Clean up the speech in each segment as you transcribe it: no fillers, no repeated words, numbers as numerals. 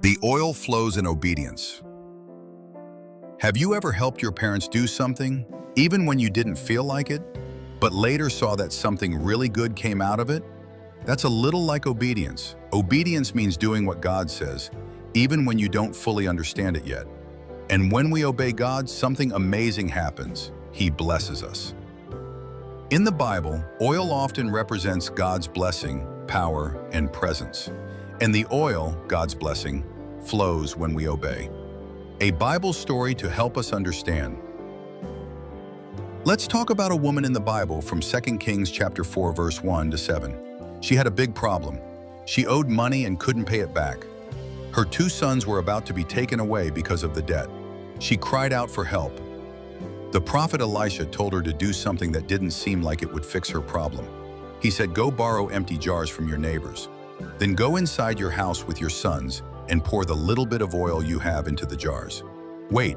The oil flows in obedience. Have you ever helped your parents do something, even when you didn't feel like it, but later saw that something really good came out of it? That's a little like obedience. Obedience means doing what God says, even when you don't fully understand it yet. And when we obey God, something amazing happens. He blesses us. In the Bible, oil often represents God's blessing, power, and presence. And the oil, God's blessing, flows when we obey. A Bible story to help us understand. Let's talk about a woman in the Bible from 2 Kings chapter 4, verse 1 to 7. She had a big problem. She owed money and couldn't pay it back. Her 2 sons were about to be taken away because of the debt. She cried out for help. The prophet Elisha told her to do something that didn't seem like it would fix her problem. He said, "Go borrow empty jars from your neighbors. Then go inside your house with your sons and pour the little bit of oil you have into the jars." Wait,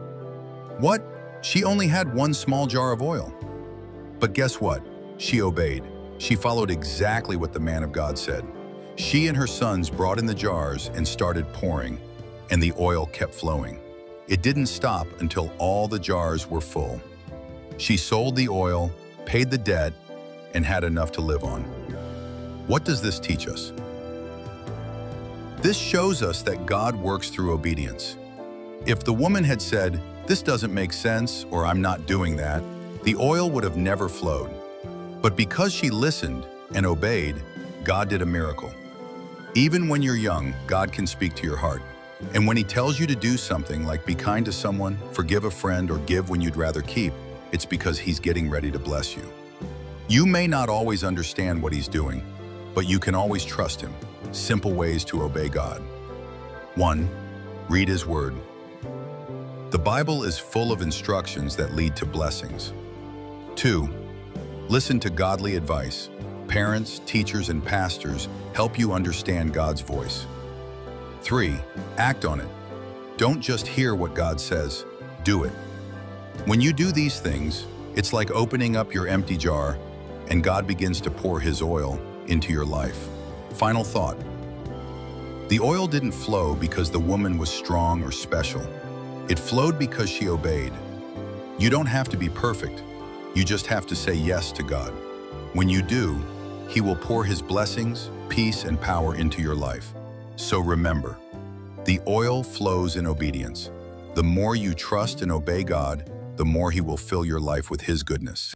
what? She only had 1 small jar of oil. But guess what? She obeyed. She followed exactly what the man of God said. She and her sons brought in the jars and started pouring, and the oil kept flowing. It didn't stop until all the jars were full. She sold the oil, paid the debt, and had enough to live on. What does this teach us? This shows us that God works through obedience. If the woman had said, "This doesn't make sense," or "I'm not doing that," the oil would have never flowed. But because she listened and obeyed, God did a miracle. Even when you're young, God can speak to your heart. And when He tells you to do something like be kind to someone, forgive a friend, or give when you'd rather keep, it's because He's getting ready to bless you. You may not always understand what He's doing, but you can always trust Him. Simple ways to obey God. 1. Read His Word. The Bible is full of instructions that lead to blessings. 2. Listen to godly advice. Parents, teachers, and pastors help you understand God's voice. 3. Act on it. Don't just hear what God says, do it. When you do these things, it's like opening up your empty jar and God begins to pour His oil into your life. Final thought. The oil didn't flow because the woman was strong or special. It flowed because she obeyed. You don't have to be perfect. You just have to say yes to God. When you do, He will pour His blessings, peace, and power into your life. So remember, the oil flows in obedience. The more you trust and obey God, the more He will fill your life with His goodness.